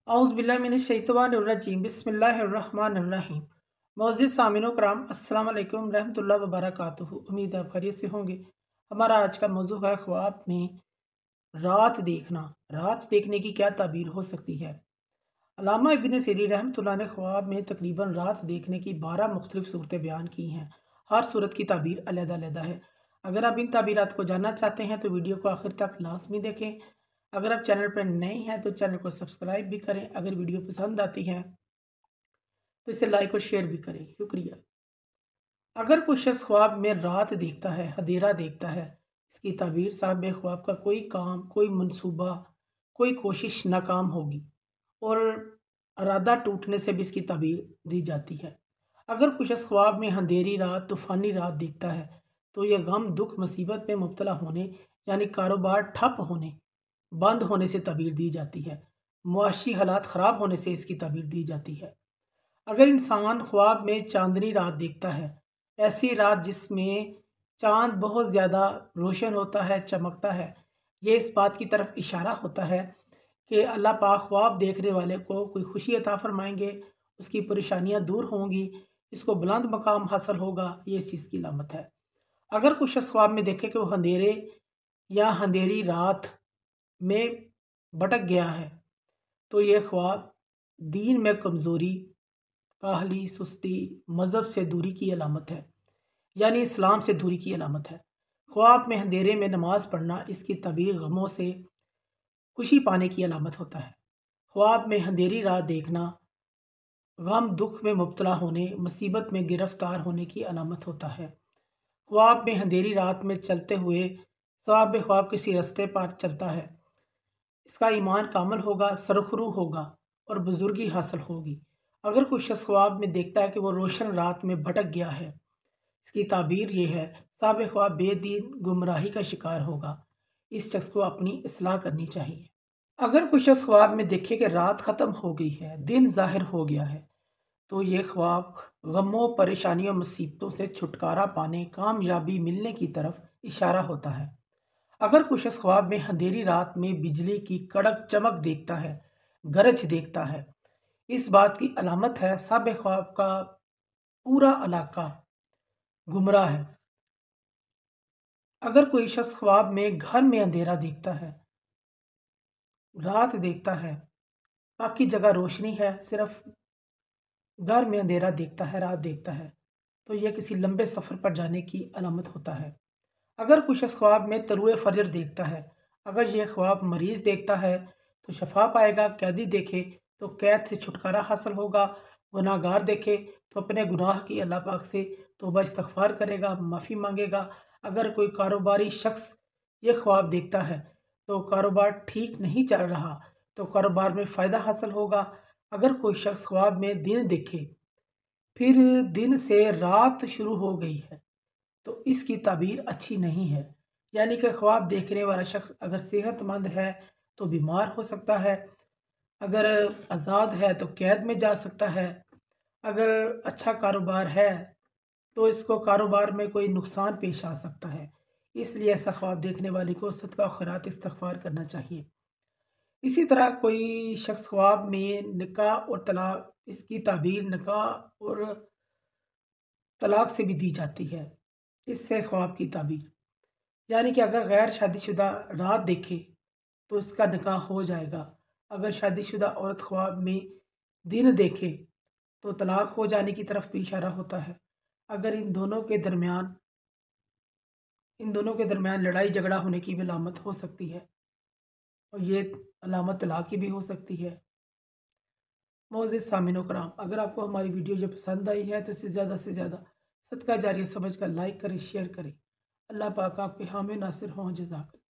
औज़ुबिल्लाहिमिनश्शैतानिर्रजीम बिस्मिल्लाहिर्रहमानिर्रहीम। मोअज़्ज़िज़ सामिनो कराम, अस्सलाम वालेकुम रहमतुल्लाहि व बरकातुहू। उम्मीद है आप खैरियत से होंगे। हमारा आज का मौजू है ख्वाब में रात देखना। रात देखने की क्या ताबीर हो सकती है। अल्लामा इब्न सीरीन रहमतुल्लाह ने ख्वाब में तकरीबन रात देखने की 12 मुख्तलिफ सूरतें बयान की हैं। हर सूरत की ताबीर अलग-अलग है। अगर आप इन ताबीरात को जानना चाहते हैं तो वीडियो को आखिर तक लाजमी देखें। अगर आप चैनल पर नए हैं तो चैनल को सब्सक्राइब भी करें। अगर वीडियो पसंद आती है तो इसे लाइक और शेयर भी करें। शुक्रिया। अगर कोई शख्स ख्वाब में रात देखता है, अंधेरा देखता है, इसकी ताबीर साहब ख्वाब का कोई काम, कोई मंसूबा, कोई कोशिश नाकाम होगी और इरादा टूटने से भी इसकी ताबीर दी जाती है। अगर कोई शख्स ख्वाब में अंधेरी रात, तूफ़ानी रात देखता है तो यह गम, दुख, मुसीबत में मुब्तला होने यानी कारोबार ठप होने, बंद होने से ताबीर दी जाती है। मुआशी हालात ख़राब होने से इसकी ताबीर दी जाती है। अगर इंसान ख्वाब में चांदनी रात देखता है, ऐसी रात जिसमें चाँद बहुत ज़्यादा रोशन होता है, चमकता है, ये इस बात की तरफ इशारा होता है कि अल्लाह पाक ख्वाब देखने वाले को कोई खुशी अता फरमाएंगे, उसकी परेशानियां दूर होंगी, इसको बुलंद मकाम हासिल होगा। ये इस चीज़ की अलामत है। अगर कुछ शख्स ख्वाब में देखे कि वो अंधेरे या अंधेरी रात में भटक गया है तो ये ख्वाब दीन में कमज़ोरी, काहली, सुस्ती, मज़हब से दूरी की अलामत है, यानी इस्लाम से दूरी की अलामत है। ख्वाब में अंधेरे में नमाज पढ़ना इसकी ताबीर गमों से खुशी पाने की अलामत होता है। ख्वाब में अंधेरी रात देखना गम, दुख में मुब्तला होने, मुसीबत में गिरफ्तार होने की अलामत होता है। ख्वाब में अंधेरी रात में चलते हुए साहब ख्वाब किसी रास्ते पर चलता है, इसका ईमान कामिल होगा, सरखरू होगा और बुजुर्गी हासिल होगी। अगर कोई शख्स ख्वाब में देखता है कि वो रोशन रात में भटक गया है, इसकी ताबीर ये है साहब ख्वाब बेदीन गुमराही का शिकार होगा। इस शख्स को अपनी इस्लाह करनी चाहिए। अगर कोई शख्स ख्वाब में देखे कि रात ख़त्म हो गई है, दिन ज़ाहिर हो गया है, तो ये ख्वाब गमों, परेशानियों, मुसीबतों से छुटकारा पाने, कामयाबी मिलने की तरफ इशारा होता है। अगर कोई शख्स ख्वाब में अंधेरी रात में बिजली की कड़क चमक देखता है, गरज देखता है, इस बात की अलामत है साहब ख्वाब का पूरा इलाका गुमराह है। अगर कोई शख्स ख्वाब में घर में अंधेरा देखता है, रात देखता है, बाकी जगह रोशनी है, सिर्फ घर में अंधेरा देखता है, रात देखता है, तो यह किसी लंबे सफ़र पर जाने की अलामत होता है। अगर कोई शख्स ख्वाब में तलुए फजर देखता है, अगर यह ख्वाब मरीज़ देखता है तो शफा पाएगा, कैदी देखे तो कैद से छुटकारा हासिल होगा, गुनाहगार देखे तो अपने गुनाह की अल्लाह पाक से तौबा इस्तग़फ़ार करेगा, माफ़ी मांगेगा। अगर कोई कारोबारी शख्स ये ख्वाब देखता है तो कारोबार ठीक नहीं चल रहा तो कारोबार में फ़ायदा हासिल होगा। अगर कोई शख्स ख्वाब में दिन देखे, फिर दिन से रात शुरू हो गई है, तो इसकी ताबीर अच्छी नहीं है। यानी कि ख्वाब देखने वाला शख्स अगर सेहतमंद है तो बीमार हो सकता है, अगर आज़ाद है तो कैद में जा सकता है, अगर अच्छा कारोबार है तो इसको कारोबार में कोई नुकसान पेश आ सकता है। इसलिए ऐसा ख्वाब देखने वाले को सदका और खैरात इस्तग़फ़ार करना चाहिए। इसी तरह कोई शख्स ख्वाब में निकाह और तलाक, इसकी ताबीर निकाह और तलाक से भी दी जाती है। इससे ख्वाब की ताबीर यानी कि अगर गैर शादीशुदा रात देखे तो इसका निकाह हो जाएगा। अगर शादीशुदा औरत ख्वाब में दिन देखे तो तलाक हो जाने की तरफ भी इशारा होता है। अगर इन दोनों के दरमियान लड़ाई झगड़ा होने की भी अलामत हो सकती है और ये अलामत तलाक की भी हो सकती है। मोअज़्ज़िज़ सामिनो कराम, अगर आपको हमारी वीडियो जो पसंद आई है तो इसे ज़्यादा से ज़्यादा सदका जारिया समझ कर लाइक करें, शेयर करें। अल्लाह पाक आपके हामी नासिर हों। जज़ाकल्लाह।